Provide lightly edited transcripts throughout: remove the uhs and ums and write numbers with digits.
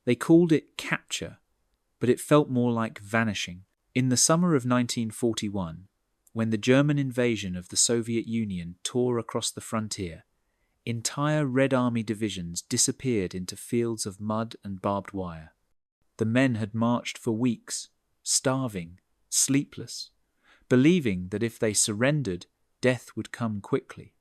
They called it capture, but it felt more like vanishing. In the summer of 1941, when the German invasion of the Soviet Union tore across the frontier, entire Red Army divisions disappeared into fields of mud and barbed wire. The men had marched for weeks, starving, sleepless, believing that if they surrendered, death would come quickly.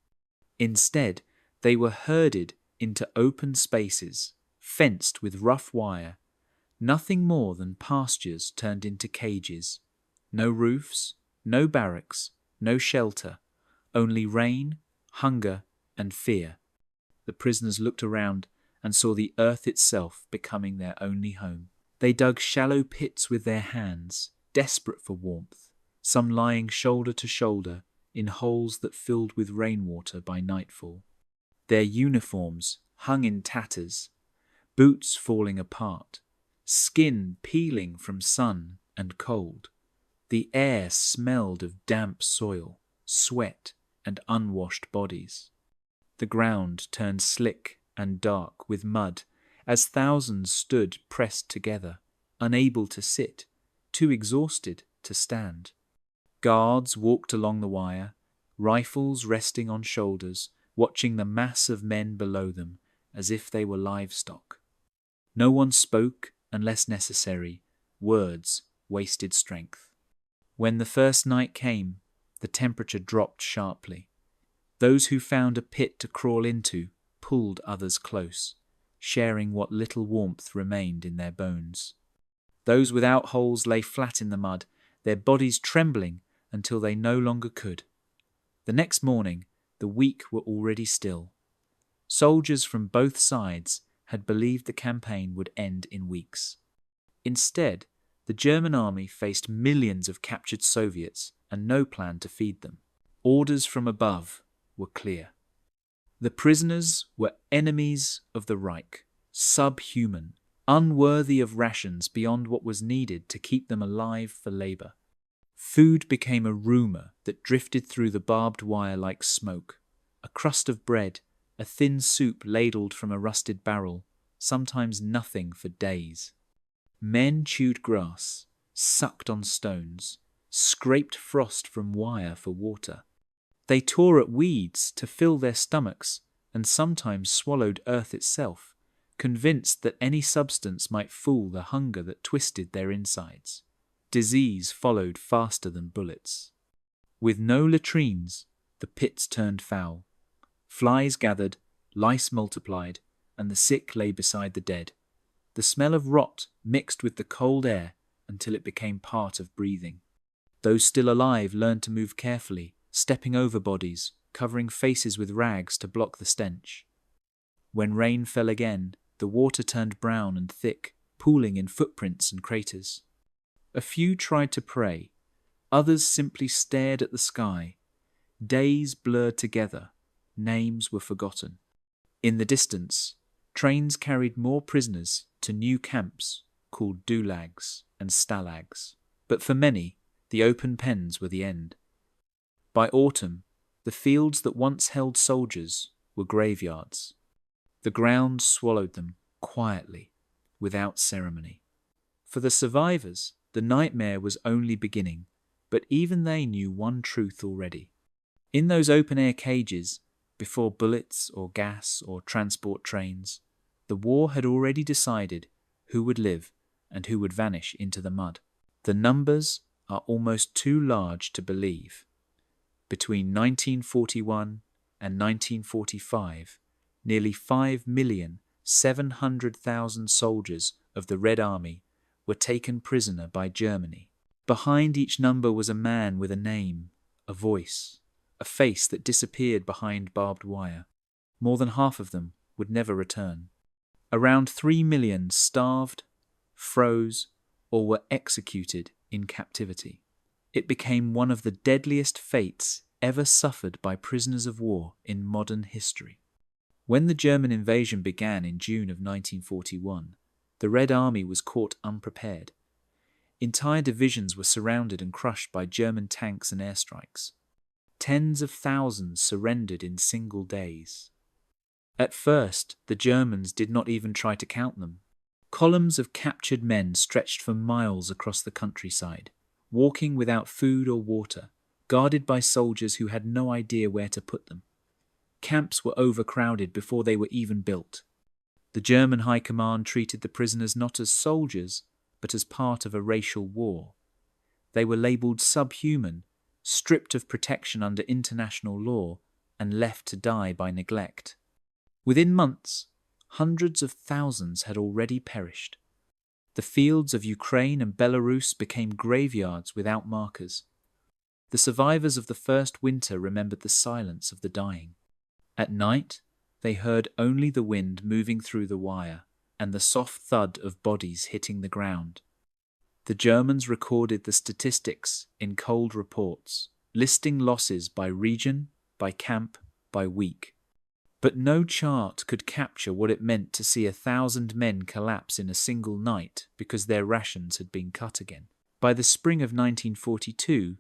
Instead, they were herded into open spaces, fenced with rough wire, nothing more than pastures turned into cages. No roofs, no barracks, no shelter, only rain, hunger, and fear. The prisoners looked around and saw the earth itself becoming their only home. They dug shallow pits with their hands, desperate for warmth, some lying shoulder to shoulder in holes that filled with rainwater by nightfall. Their uniforms hung in tatters, boots falling apart, skin peeling from sun and cold. The air smelled of damp soil, sweat, and unwashed bodies. The ground turned slick and dark with mud as thousands stood pressed together, unable to sit, too exhausted to stand. Guards walked along the wire, rifles resting on shoulders, watching the mass of men below them as if they were livestock. No one spoke unless necessary. Words wasted strength. When the first night came, the temperature dropped sharply. Those who found a pit to crawl into pulled others close, sharing what little warmth remained in their bones. Those without holes lay flat in the mud, their bodies trembling until they no longer could. The next morning, the weak were already still. Soldiers from both sides had believed the campaign would end in weeks. Instead, the German army faced millions of captured Soviets and no plan to feed them. Orders from above were clear. The prisoners were enemies of the Reich, subhuman, unworthy of rations beyond what was needed to keep them alive for labor. Food became a rumor that drifted through the barbed wire like smoke. A crust of bread, a thin soup ladled from a rusted barrel, sometimes nothing for days. Men chewed grass, sucked on stones, scraped frost from wire for water. They tore at weeds to fill their stomachs and sometimes swallowed earth itself, convinced that any substance might fool the hunger that twisted their insides. Disease followed faster than bullets. With no latrines, the pits turned foul. Flies gathered, lice multiplied, and the sick lay beside the dead. The smell of rot mixed with the cold air until it became part of breathing. Those still alive learned to move carefully, stepping over bodies, covering faces with rags to block the stench. When rain fell again, the water turned brown and thick, pooling in footprints and craters. A few tried to pray, others simply stared at the sky. Days blurred together, names were forgotten. In the distance, trains carried more prisoners to new camps called dulags and stalags. But for many, the open pens were the end. By autumn, the fields that once held soldiers were graveyards. The ground swallowed them quietly, without ceremony. For the survivors, the nightmare was only beginning, but even they knew one truth already. In those open-air cages, before bullets or gas or transport trains, the war had already decided who would live and who would vanish into the mud. The numbers are almost too large to believe. Between 1941 and 1945, nearly 5,700,000 soldiers of the Red Army were taken prisoner by Germany. Behind each number was a man with a name, a voice, a face that disappeared behind barbed wire. More than half of them would never return. Around 3 million starved, froze, or were executed in captivity. It became one of the deadliest fates ever suffered by prisoners of war in modern history. When the German invasion began in June of 1941, the Red Army was caught unprepared. Entire divisions were surrounded and crushed by German tanks and airstrikes. Tens of thousands surrendered in single days. At first, the Germans did not even try to count them. Columns of captured men stretched for miles across the countryside, walking without food or water, guarded by soldiers who had no idea where to put them. Camps were overcrowded before they were even built. The German High Command treated the prisoners not as soldiers, but as part of a racial war. They were labelled subhuman, stripped of protection under international law, and left to die by neglect. Within months, hundreds of thousands had already perished. The fields of Ukraine and Belarus became graveyards without markers. The survivors of the first winter remembered the silence of the dying. At night, they heard only the wind moving through the wire and the soft thud of bodies hitting the ground. The Germans recorded the statistics in cold reports, listing losses by region, by camp, by week. But no chart could capture what it meant to see 1,000 men collapse in a single night because their rations had been cut again. By the spring of 1942,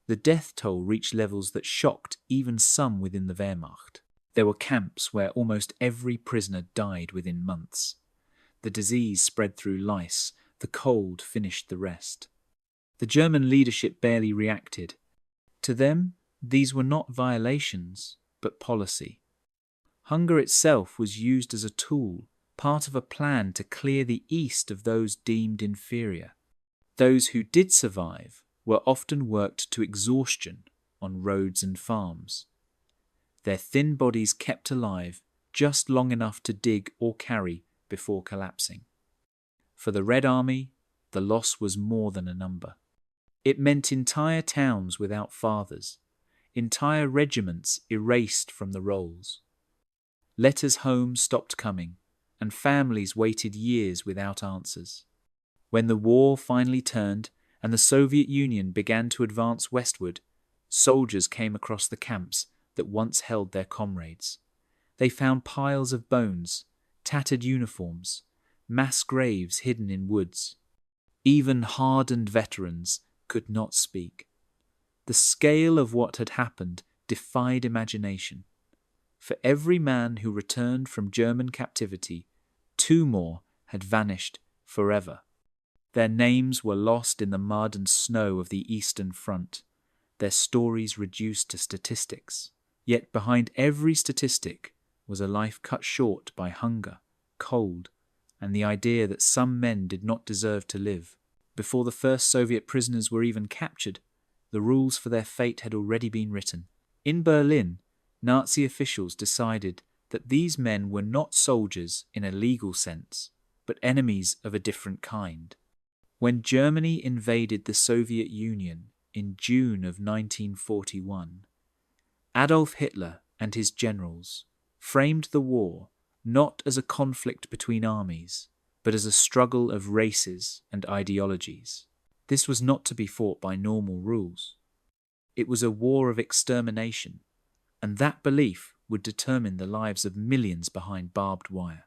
the death toll reached levels that shocked even some within the Wehrmacht. There were camps where almost every prisoner died within months. The disease spread through lice. The cold finished the rest. The German leadership barely reacted. To them, these were not violations, but policy. Hunger itself was used as a tool, part of a plan to clear the East of those deemed inferior. Those who did survive were often worked to exhaustion on roads and farms. Their thin bodies kept alive just long enough to dig or carry before collapsing. For the Red Army, the loss was more than a number. It meant entire towns without fathers, entire regiments erased from the rolls. Letters home stopped coming, and families waited years without answers. When the war finally turned and the Soviet Union began to advance westward, soldiers came across the camps that once held their comrades. They found piles of bones, tattered uniforms, mass graves hidden in woods. Even hardened veterans could not speak. The scale of what had happened defied imagination. For every man who returned from German captivity, 2 more had vanished forever. Their names were lost in the mud and snow of the Eastern Front, their stories reduced to statistics. Yet behind every statistic was a life cut short by hunger, cold, and the idea that some men did not deserve to live. Before the first Soviet prisoners were even captured, the rules for their fate had already been written. In Berlin, Nazi officials decided that these men were not soldiers in a legal sense, but enemies of a different kind. When Germany invaded the Soviet Union in June of 1941, Adolf Hitler and his generals framed the war not as a conflict between armies, but as a struggle of races and ideologies. This was not to be fought by normal rules. It was a war of extermination, and that belief would determine the lives of millions behind barbed wire.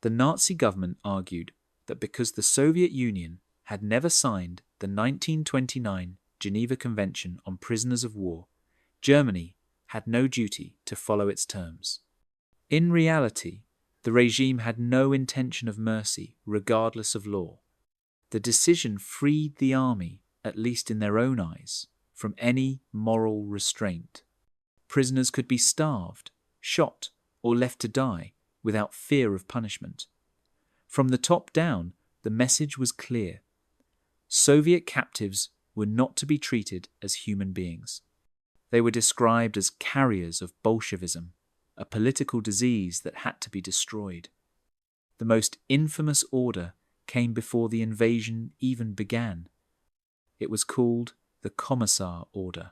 The Nazi government argued that because the Soviet Union had never signed the 1929 Geneva Convention on Prisoners of War, Germany had no duty to follow its terms. In reality, the regime had no intention of mercy, regardless of law. The decision freed the army, at least in their own eyes, from any moral restraint. Prisoners could be starved, shot, or left to die without fear of punishment. From the top down, the message was clear. Soviet captives were not to be treated as human beings. They were described as carriers of Bolshevism, a political disease that had to be destroyed. The most infamous order came before the invasion even began. It was called the Commissar Order.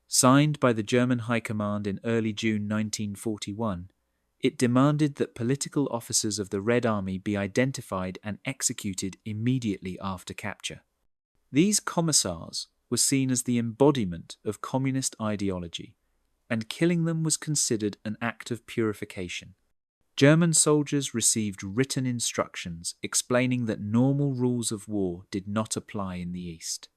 Signed by the German High Command in early June 1941, it demanded that political officers of the Red Army be identified and executed immediately after capture. These commissars were seen as the embodiment of communist ideology, and killing them was considered an act of purification. German soldiers received written instructions explaining that normal rules of war did not apply in the East.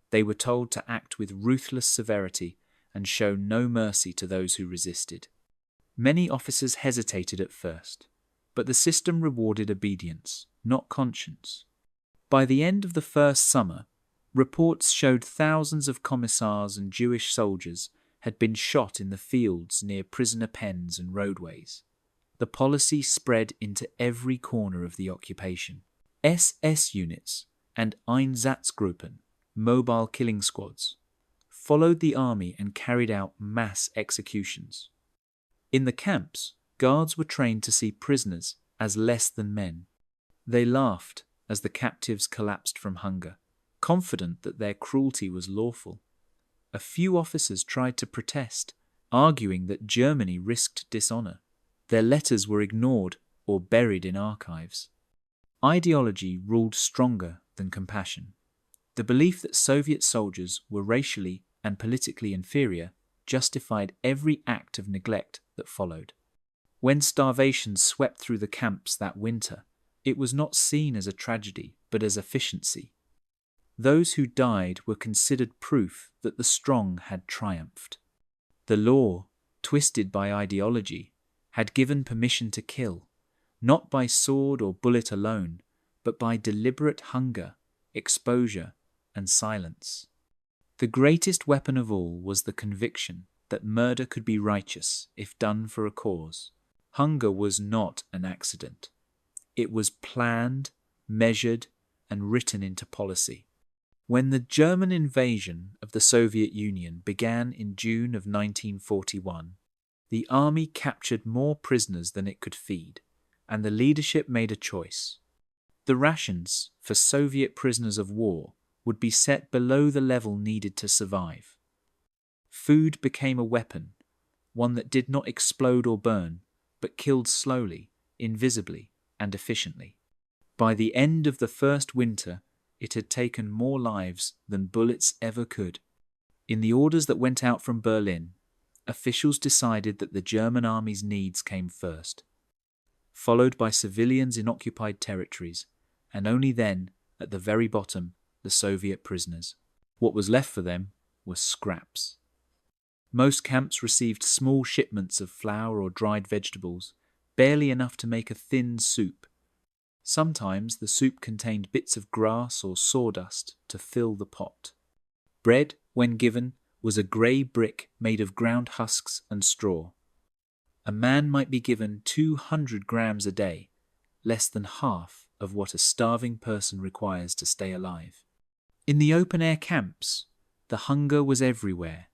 They were told to act with ruthless severity and show no mercy to those who resisted. Many officers hesitated at first, but the system rewarded obedience, not conscience. By the end of the first summer, reports showed thousands of commissars and Jewish soldiers had been shot in the fields near prisoner pens and roadways. The policy spread into every corner of the occupation. SS units and Einsatzgruppen, mobile killing squads, followed the army and carried out mass executions. In the camps, guards were trained to see prisoners as less than men. They laughed as the captives collapsed from hunger, confident that their cruelty was lawful. A few officers tried to protest, arguing that Germany risked dishonor. Their letters were ignored or buried in archives. Ideology ruled stronger than compassion. The belief that Soviet soldiers were racially and politically inferior justified every act of neglect that followed. When starvation swept through the camps that winter, it was not seen as a tragedy, but as efficiency. Those who died were considered proof that the strong had triumphed. The law, twisted by ideology, had given permission to kill, not by sword or bullet alone, but by deliberate hunger, exposure, and silence. The greatest weapon of all was the conviction that murder could be righteous if done for a cause. Hunger was not an accident. It was planned, measured, and written into policy. When the German invasion of the Soviet Union began in June of 1941, the army captured more prisoners than it could feed, and the leadership made a choice. The rations for Soviet prisoners of war would be set below the level needed to survive. Food became a weapon, one that did not explode or burn, but killed slowly, invisibly, and efficiently. By the end of the first winter, it had taken more lives than bullets ever could. In the orders that went out from Berlin, officials decided that the German army's needs came first, followed by civilians in occupied territories, and only then, at the very bottom, the Soviet prisoners. What was left for them was scraps. Most camps received small shipments of flour or dried vegetables, barely enough to make a thin soup. Sometimes the soup contained bits of grass or sawdust to fill the pot. Bread, when given, was a grey brick made of ground husks and straw. A man might be given 200 grams a day, less than half of what a starving person requires to stay alive. In the open-air camps, the hunger was everywhere.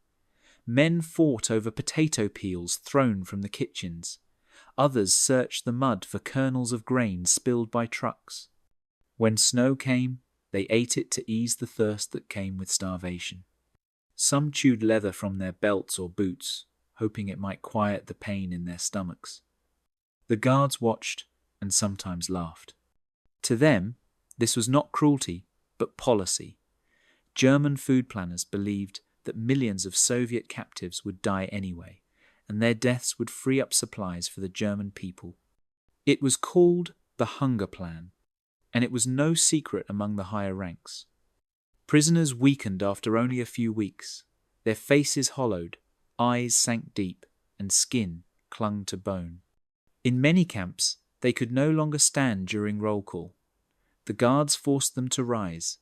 Men fought over potato peels thrown from the kitchens. Others searched the mud for kernels of grain spilled by trucks. When snow came, they ate it to ease the thirst that came with starvation. Some chewed leather from their belts or boots, hoping it might quiet the pain in their stomachs. The guards watched and sometimes laughed. To them, this was not cruelty, but policy. German food planners believed that millions of Soviet captives would die anyway, and their deaths would free up supplies for the German people. It was called the Hunger Plan, and it was no secret among the higher ranks. Prisoners weakened after only a few weeks. Their faces hollowed, eyes sank deep, and skin clung to bone. In many camps, they could no longer stand during roll call. The guards forced them to rise,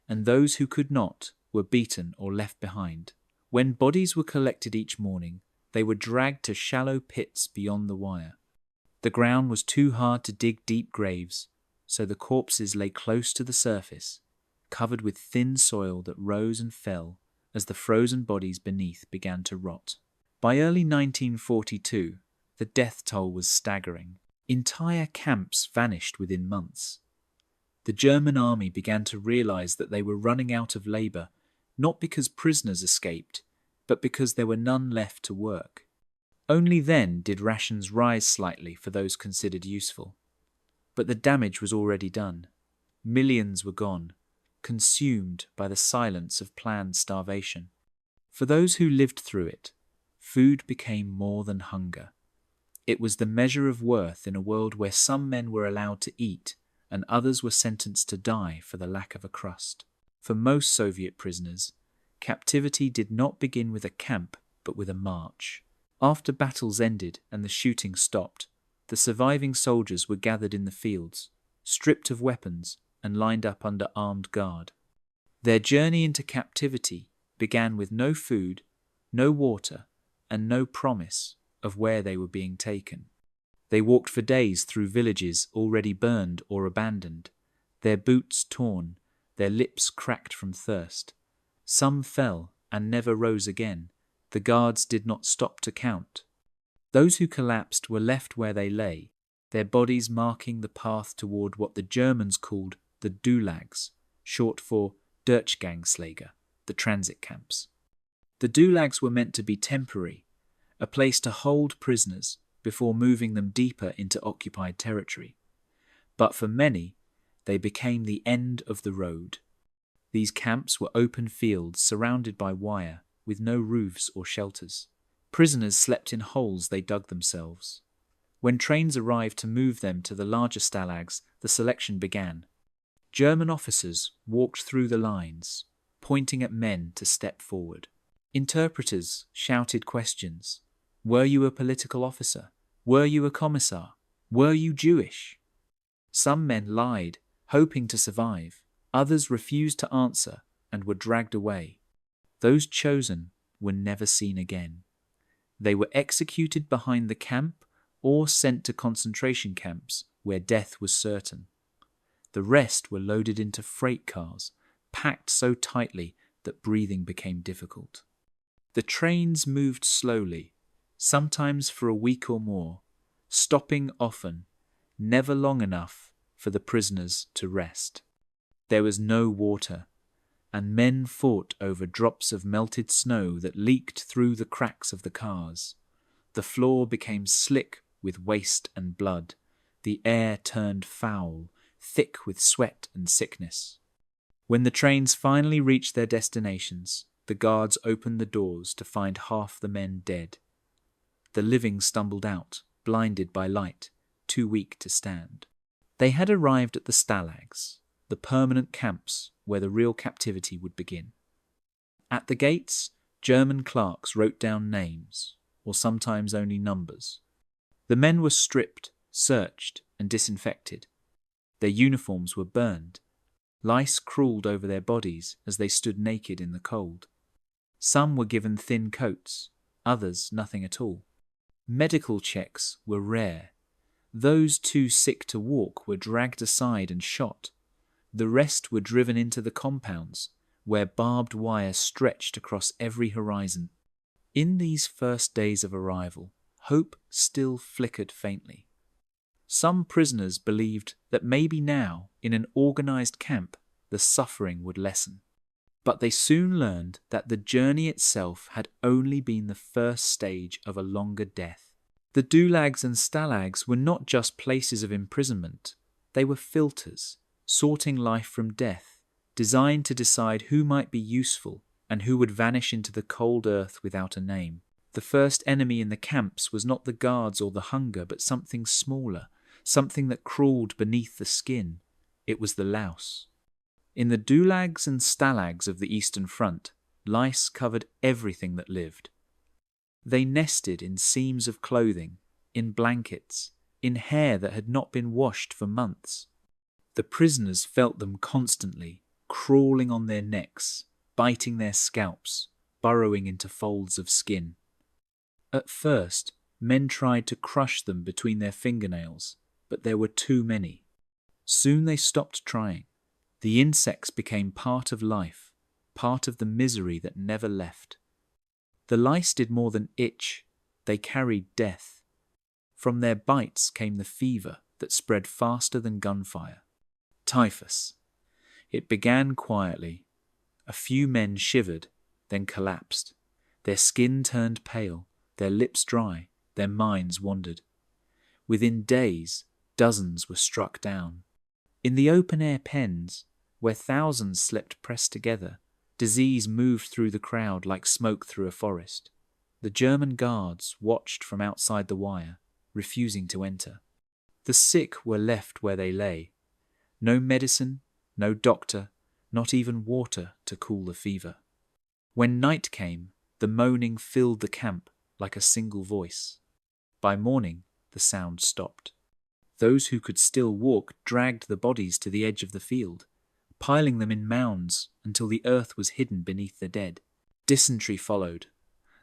and those who could not were beaten or left behind. When bodies were collected each morning, they were dragged to shallow pits beyond the wire. The ground was too hard to dig deep graves, so the corpses lay close to the surface, covered with thin soil that rose and fell as the frozen bodies beneath began to rot. By early 1942, the death toll was staggering. Entire camps vanished within months. The German army began to realize that they were running out of labor, not because prisoners escaped, but because there were none left to work. Only then did rations rise slightly for those considered useful. But the damage was already done. Millions were gone, consumed by the silence of planned starvation. For those who lived through it, food became more than hunger. It was the measure of worth in a world where some men were allowed to eat and others were sentenced to die for the lack of a crust. For most Soviet prisoners, captivity did not begin with a camp, but with a march. After battles ended and the shooting stopped, the surviving soldiers were gathered in the fields, stripped of weapons and lined up under armed guard. Their journey into captivity began with no food, no water, and no promise of where they were being taken. They walked for days through villages already burned or abandoned, their boots torn, their lips cracked from thirst. Some fell and never rose again. The guards did not stop to count. Those who collapsed were left where they lay, their bodies marking the path toward what the Germans called the Dulags, short for Durchgangslager, the transit camps. The Dulags were meant to be temporary, a place to hold prisoners before moving them deeper into occupied territory. But for many, they became the end of the road. These camps were open fields surrounded by wire, with no roofs or shelters. Prisoners slept in holes they dug themselves. When trains arrived to move them to the larger stalags, the selection began. German officers walked through the lines, pointing at men to step forward. Interpreters shouted questions. Were you a political officer? Were you a commissar? Were you Jewish? Some men lied, hoping to survive. Others refused to answer and were dragged away. Those chosen were never seen again. They were executed behind the camp or sent to concentration camps where death was certain. The rest were loaded into freight cars, packed so tightly that breathing became difficult. The trains moved slowly, sometimes for a week or more, stopping often, never long enough for the prisoners to rest. There was no water, and men fought over drops of melted snow that leaked through the cracks of the cars. The floor became slick with waste and blood. The air turned foul, thick with sweat and sickness. When the trains finally reached their destinations, the guards opened the doors to find half the men dead. The living stumbled out, blinded by light, too weak to stand. They had arrived at the stalags, the permanent camps where the real captivity would begin. At the gates, German clerks wrote down names, or sometimes only numbers. The men were stripped, searched, and disinfected. Their uniforms were burned. Lice crawled over their bodies as they stood naked in the cold. Some were given thin coats, others nothing at all. Medical checks were rare. Those too sick to walk were dragged aside and shot. The rest were driven into the compounds, where barbed wire stretched across every horizon. In these first days of arrival, hope still flickered faintly. Some prisoners believed that maybe now, in an organized camp, the suffering would lessen. But they soon learned that the journey itself had only been the first stage of a longer death. The dulags and stalags were not just places of imprisonment. They were filters, sorting life from death, designed to decide who might be useful and who would vanish into the cold earth without a name. The first enemy in the camps was not the guards or the hunger, but something smaller, something that crawled beneath the skin. It was the louse. In the dulags and stalags of the Eastern Front, lice covered everything that lived. They nested in seams of clothing, in blankets, in hair that had not been washed for months. The prisoners felt them constantly, crawling on their necks, biting their scalps, burrowing into folds of skin. At first, men tried to crush them between their fingernails, but there were too many. Soon they stopped trying. The insects became part of life, part of the misery that never left. The lice did more than itch, they carried death. From their bites came the fever that spread faster than gunfire. Typhus. It began quietly. A few men shivered, then collapsed. Their skin turned pale, their lips dry, their minds wandered. Within days, dozens were struck down. In the open-air pens, where thousands slept pressed together, disease moved through the crowd like smoke through a forest. The German guards watched from outside the wire, refusing to enter. The sick were left where they lay. No medicine, no doctor, not even water to cool the fever. When night came, the moaning filled the camp like a single voice. By morning, the sound stopped. Those who could still walk dragged the bodies to the edge of the field, piling them in mounds until the earth was hidden beneath the dead. Dysentery followed.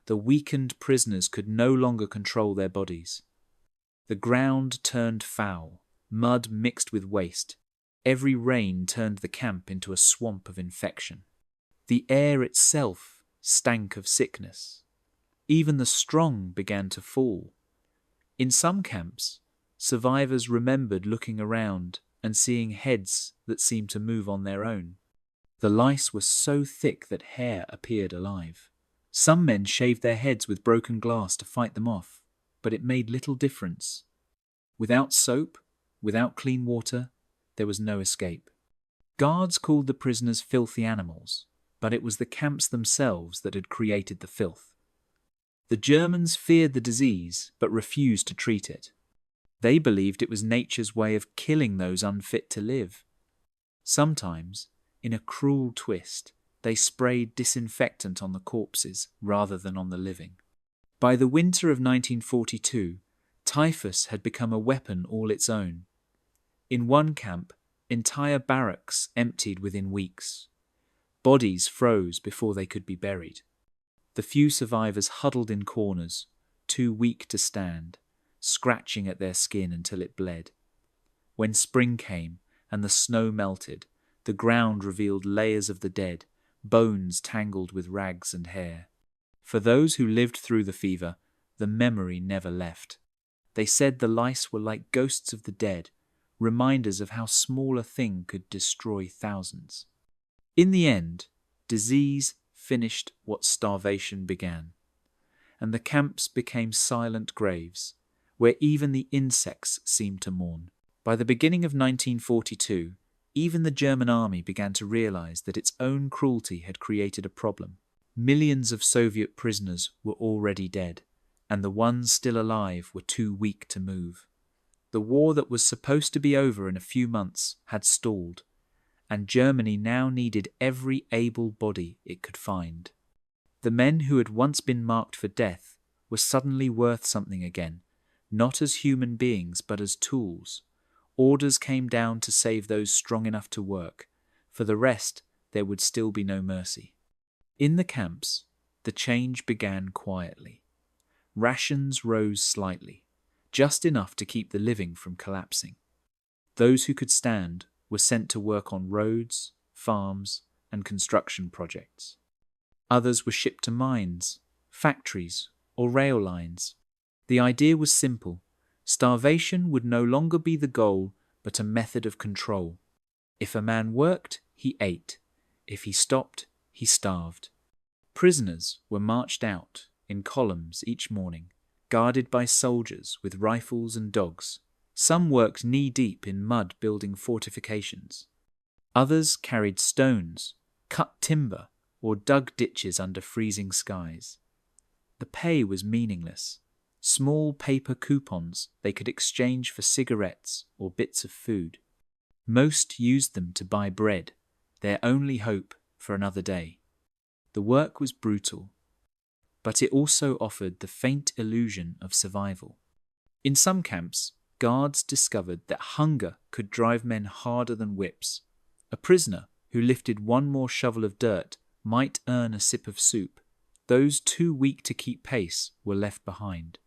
The weakened prisoners could no longer control their bodies. The ground turned foul, mud mixed with waste. Every rain turned the camp into a swamp of infection. The air itself stank of sickness. Even the strong began to fall. In some camps, survivors remembered looking around and seeing heads that seemed to move on their own. The lice were so thick that hair appeared alive. Some men shaved their heads with broken glass to fight them off, but it made little difference. Without soap, without clean water, there was no escape. Guards called the prisoners filthy animals, but it was the camps themselves that had created the filth. The Germans feared the disease, but refused to treat it. They believed it was nature's way of killing those unfit to live. Sometimes, in a cruel twist, they sprayed disinfectant on the corpses rather than on the living. By the winter of 1942, typhus had become a weapon all its own. In one camp, entire barracks emptied within weeks. Bodies froze before they could be buried. The few survivors huddled in corners, too weak to stand, scratching at their skin until it bled. When spring came and the snow melted, the ground revealed layers of the dead, bones tangled with rags and hair. For those who lived through the fever, the memory never left. They said the lice were like ghosts of the dead, reminders of how small a thing could destroy thousands. In the end, disease finished what starvation began, and the camps became silent graves, where even the insects seemed to mourn. By the beginning of 1942, even the German army began to realize that its own cruelty had created a problem. Millions of Soviet prisoners were already dead, and the ones still alive were too weak to move. The war that was supposed to be over in a few months had stalled, and Germany now needed every able body it could find. The men who had once been marked for death were suddenly worth something again, not as human beings but as tools. Orders came down to save those strong enough to work. For the rest, there would still be no mercy. In the camps, the change began quietly. Rations rose slightly, just enough to keep the living from collapsing. Those who could stand were sent to work on roads, farms, and construction projects. Others were shipped to mines, factories, or rail lines. The idea was simple. Starvation would no longer be the goal, but a method of control. If a man worked, he ate. If he stopped, he starved. Prisoners were marched out in columns each morning, guarded by soldiers with rifles and dogs. Some worked knee-deep in mud building fortifications. Others carried stones, cut timber, or dug ditches under freezing skies. The pay was meaningless. Small paper coupons they could exchange for cigarettes or bits of food. Most used them to buy bread, their only hope for another day. The work was brutal, but it also offered the faint illusion of survival. In some camps, guards discovered that hunger could drive men harder than whips. A prisoner who lifted one more shovel of dirt might earn a sip of soup. Those too weak to keep pace were left behind.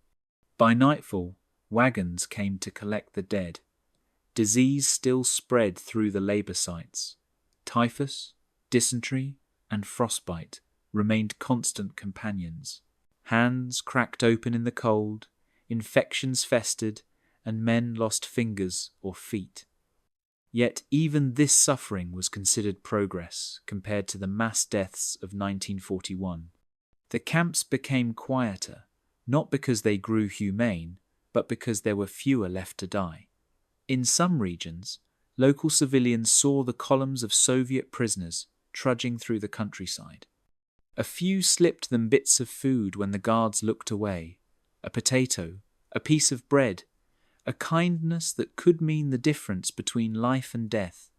By nightfall, wagons came to collect the dead. Disease still spread through the labour sites. Typhus, dysentery, and frostbite remained constant companions. Hands cracked open in the cold, infections festered, and men lost fingers or feet. Yet even this suffering was considered progress compared to the mass deaths of 1941. The camps became quieter, not because they grew humane, but because there were fewer left to die. In some regions, local civilians saw the columns of Soviet prisoners trudging through the countryside. A few slipped them bits of food when the guards looked away, a potato, a piece of bread, a kindness that could mean the difference between life and death,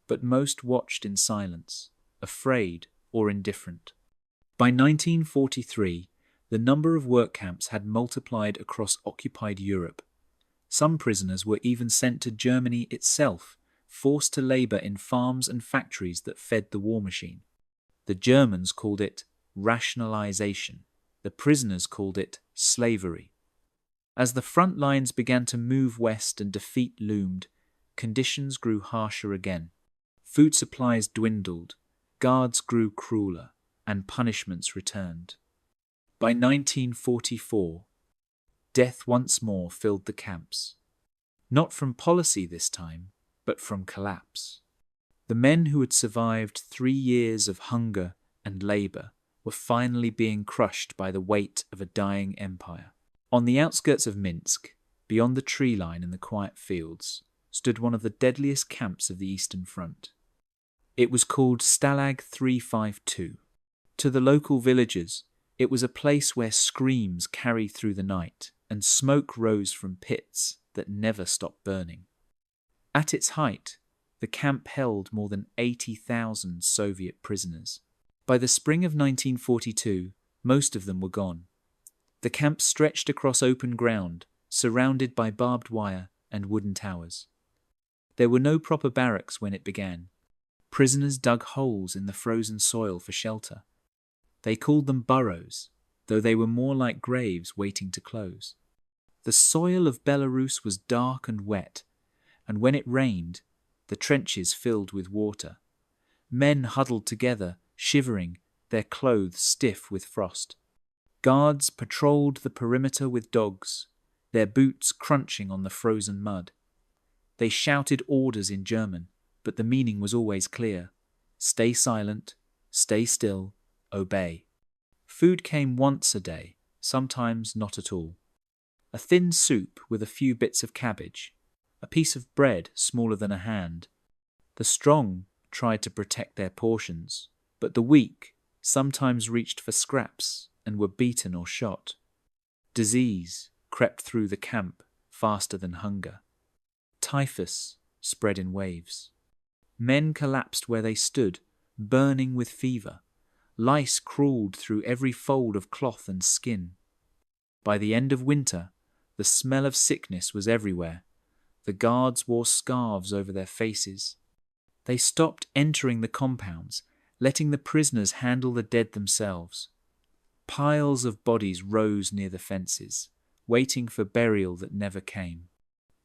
but most watched in silence, afraid or indifferent. By 1943, the number of work camps had multiplied across occupied Europe. Some prisoners were even sent to Germany itself, forced to labor in farms and factories that fed the war machine. The Germans called it rationalization. The prisoners called it slavery. As the front lines began to move west and defeat loomed, conditions grew harsher again. Food supplies dwindled, guards grew crueler, and punishments returned. By 1944, death once more filled the camps. Not from policy this time, but from collapse. The men who had survived 3 years of hunger and labor were finally being crushed by the weight of a dying empire. On the outskirts of Minsk, beyond the tree line in the quiet fields, stood one of the deadliest camps of the Eastern Front. It was called Stalag 352. To the local villagers, it was a place where screams carried through the night and smoke rose from pits that never stopped burning. At its height, the camp held more than 80,000 Soviet prisoners. By the spring of 1942, most of them were gone. The camp stretched across open ground, surrounded by barbed wire and wooden towers. There were no proper barracks when it began. Prisoners dug holes in the frozen soil for shelter. They called them burrows, though they were more like graves waiting to close. The soil of Belarus was dark and wet, and when it rained, the trenches filled with water. Men huddled together, shivering, their clothes stiff with frost. Guards patrolled the perimeter with dogs, their boots crunching on the frozen mud. They shouted orders in German, but the meaning was always clear. Stay silent, stay still, obey. Food came once a day, sometimes not at all. A thin soup with a few bits of cabbage, a piece of bread smaller than a hand. The strong tried to protect their portions, but the weak sometimes reached for scraps and were beaten or shot. Disease crept through the camp faster than hunger. Typhus spread in waves. Men collapsed where they stood, burning with fever. Lice crawled through every fold of cloth and skin. By the end of winter, the smell of sickness was everywhere. The guards wore scarves over their faces. They stopped entering the compounds, letting the prisoners handle the dead themselves. Piles of bodies rose near the fences, waiting for burial that never came.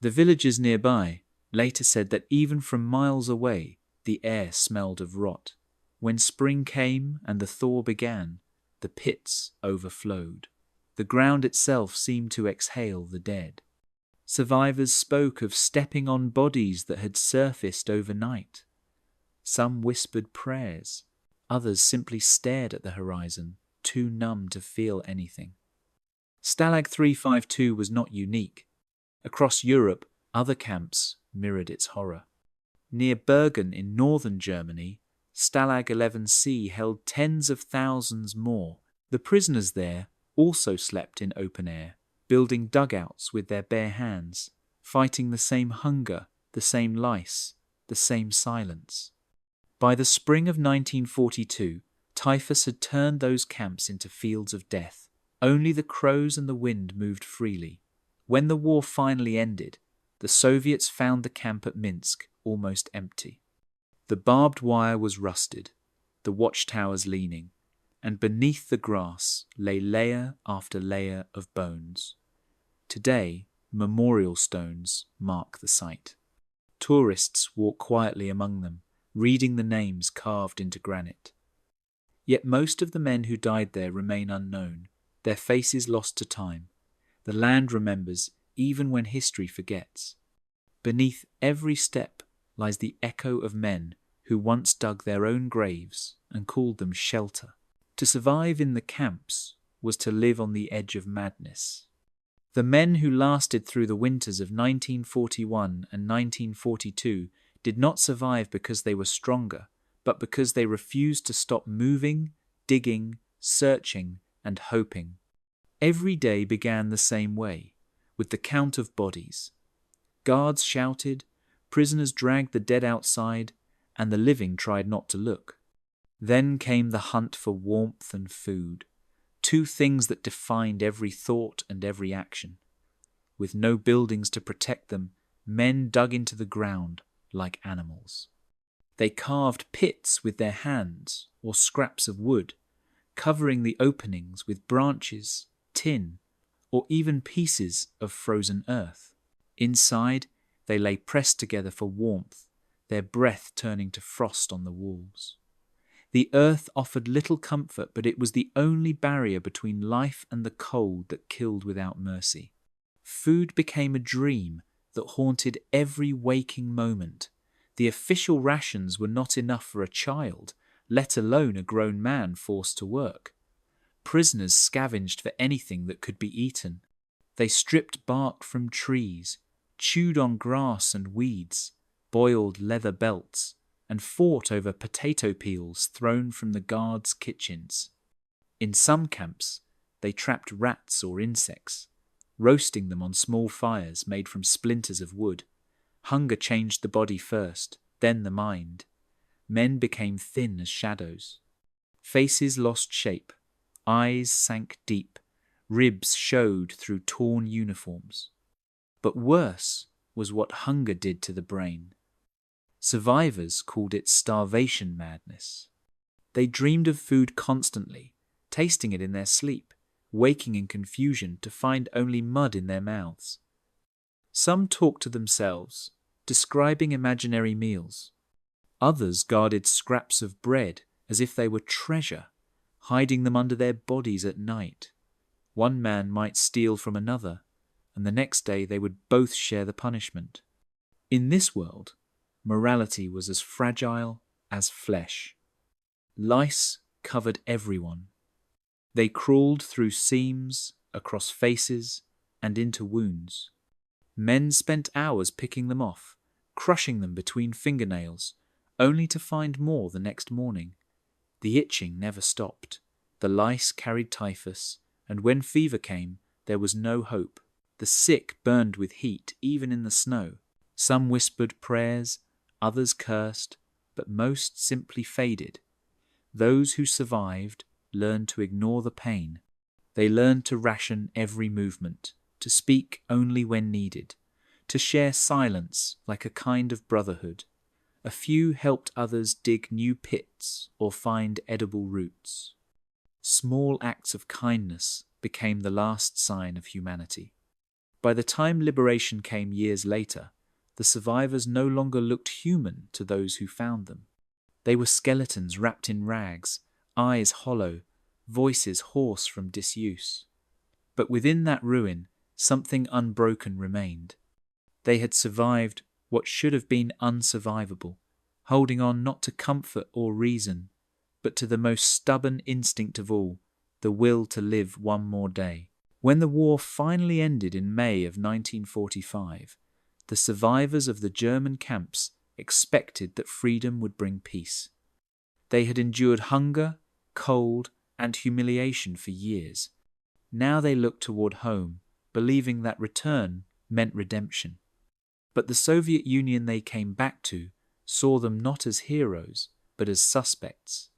The villagers nearby later said that even from miles away, the air smelled of rot. When spring came and the thaw began, the pits overflowed. The ground itself seemed to exhale the dead. Survivors spoke of stepping on bodies that had surfaced overnight. Some whispered prayers. Others simply stared at the horizon, too numb to feel anything. Stalag 352 was not unique. Across Europe, other camps mirrored its horror. Near Bergen in northern Germany, Stalag 11C held tens of thousands more. The prisoners there also slept in open air, building dugouts with their bare hands, fighting the same hunger, the same lice, the same silence. By the spring of 1942, typhus had turned those camps into fields of death. Only the crows and the wind moved freely. When the war finally ended, the Soviets found the camp at Minsk almost empty. The barbed wire was rusted, the watchtowers leaning, and beneath the grass lay layer after layer of bones. Today, memorial stones mark the site. Tourists walk quietly among them, reading the names carved into granite. Yet most of the men who died there remain unknown, their faces lost to time. The land remembers even when history forgets. Beneath every step lies the echo of men who once dug their own graves and called them shelter. To survive in the camps was to live on the edge of madness. The men who lasted through the winters of 1941 and 1942 did not survive because they were stronger, but because they refused to stop moving, digging, searching, and hoping. Every day began the same way, with the count of bodies. Guards shouted, prisoners dragged the dead outside, and the living tried not to look. Then came the hunt for warmth and food, two things that defined every thought and every action. With no buildings to protect them, men dug into the ground like animals. They carved pits with their hands or scraps of wood, covering the openings with branches, tin, or even pieces of frozen earth. Inside, they lay pressed together for warmth, their breath turning to frost on the walls. The earth offered little comfort, but it was the only barrier between life and the cold that killed without mercy. Food became a dream that haunted every waking moment. The official rations were not enough for a child, let alone a grown man forced to work. Prisoners scavenged for anything that could be eaten. They stripped bark from trees, chewed on grass and weeds, boiled leather belts, and fought over potato peels thrown from the guards' kitchens. In some camps, they trapped rats or insects, roasting them on small fires made from splinters of wood. Hunger changed the body first, then the mind. Men became thin as shadows. Faces lost shape, eyes sank deep, ribs showed through torn uniforms. But worse was what hunger did to the brain. Survivors called it starvation madness. They dreamed of food constantly, tasting it in their sleep, waking in confusion to find only mud in their mouths. Some talked to themselves, describing imaginary meals. Others guarded scraps of bread as if they were treasure, hiding them under their bodies at night. One man might steal from another, and the next day they would both share the punishment. In this world, morality was as fragile as flesh. Lice covered everyone. They crawled through seams, across faces, and into wounds. Men spent hours picking them off, crushing them between fingernails, only to find more the next morning. The itching never stopped. The lice carried typhus, and when fever came, there was no hope. The sick burned with heat, even in the snow. Some whispered prayers, others cursed, but most simply faded. Those who survived learned to ignore the pain. They learned to ration every movement, to speak only when needed, to share silence like a kind of brotherhood. A few helped others dig new pits or find edible roots. Small acts of kindness became the last sign of humanity. By the time liberation came years later, the survivors no longer looked human to those who found them. They were skeletons wrapped in rags, eyes hollow, voices hoarse from disuse. But within that ruin, something unbroken remained. They had survived what should have been unsurvivable, holding on not to comfort or reason, but to the most stubborn instinct of all, the will to live one more day. When the war finally ended in May of 1945, the survivors of the German camps expected that freedom would bring peace. They had endured hunger, cold, and humiliation for years. Now they looked toward home, believing that return meant redemption. But the Soviet Union they came back to saw them not as heroes, but as suspects.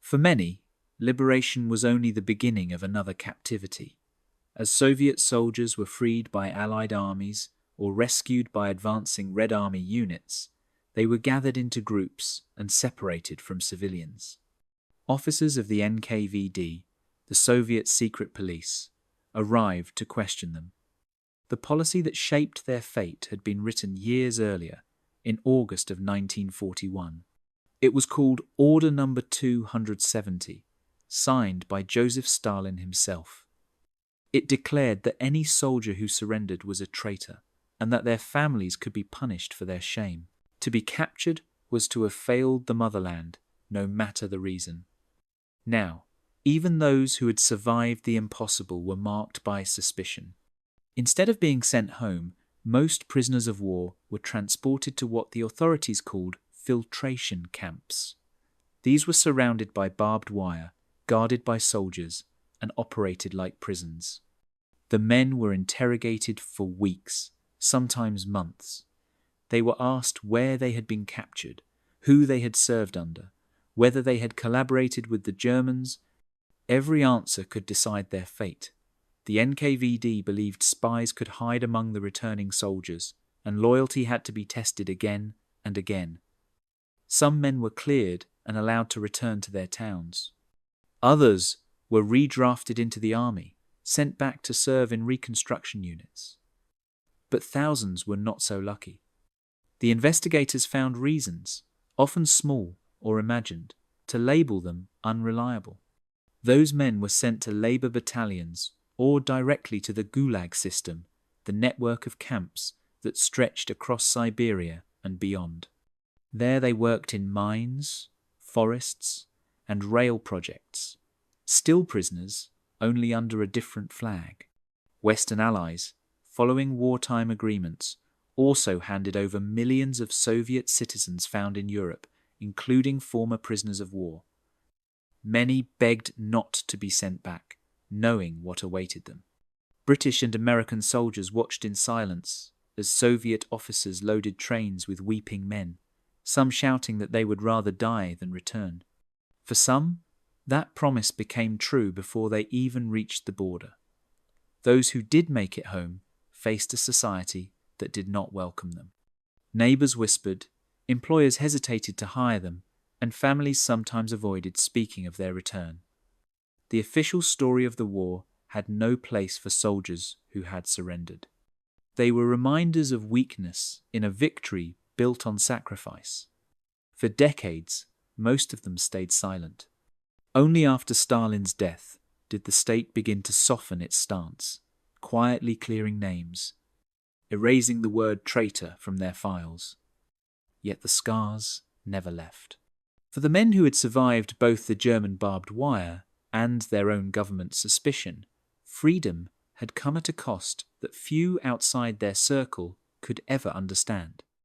For many, liberation was only the beginning of another captivity. As Soviet soldiers were freed by Allied armies or rescued by advancing Red Army units, they were gathered into groups and separated from civilians. Officers of the NKVD, the Soviet secret police, arrived to question them. The policy that shaped their fate had been written years earlier, in August of 1941. It was called Order Number 270, signed by Joseph Stalin himself. It declared that any soldier who surrendered was a traitor, and that their families could be punished for their shame. To be captured was to have failed the motherland, no matter the reason. Now, even those who had survived the impossible were marked by suspicion. Instead of being sent home, most prisoners of war were transported to what the authorities called filtration camps. These were surrounded by barbed wire, guarded by soldiers, and operated like prisons. The men were interrogated for weeks, sometimes months. They were asked where they had been captured, who they had served under, whether they had collaborated with the Germans. Every answer could decide their fate. The NKVD believed spies could hide among the returning soldiers, and loyalty had to be tested again and again. Some men were cleared and allowed to return to their towns. Others were redrafted into the army, sent back to serve in reconstruction units. But thousands were not so lucky. The investigators found reasons, often small or imagined, to label them unreliable. Those men were sent to labor battalions or directly to the Gulag system, the network of camps that stretched across Siberia and beyond. There they worked in mines, forests, and rail projects, still prisoners, only under a different flag. Western allies, following wartime agreements, also handed over millions of Soviet citizens found in Europe, including former prisoners of war. Many begged not to be sent back, knowing what awaited them. British and American soldiers watched in silence as Soviet officers loaded trains with weeping men, some shouting that they would rather die than return. For some, that promise became true before they even reached the border. Those who did make it home faced a society that did not welcome them. Neighbours whispered, employers hesitated to hire them, and families sometimes avoided speaking of their return. The official story of the war had no place for soldiers who had surrendered. They were reminders of weakness in a victory built on sacrifice. For decades, most of them stayed silent. Only after Stalin's death did the state begin to soften its stance, quietly clearing names, erasing the word traitor from their files. Yet the scars never left. For the men who had survived both the German barbed wire and their own government suspicion, freedom had come at a cost that few outside their circle could ever understand.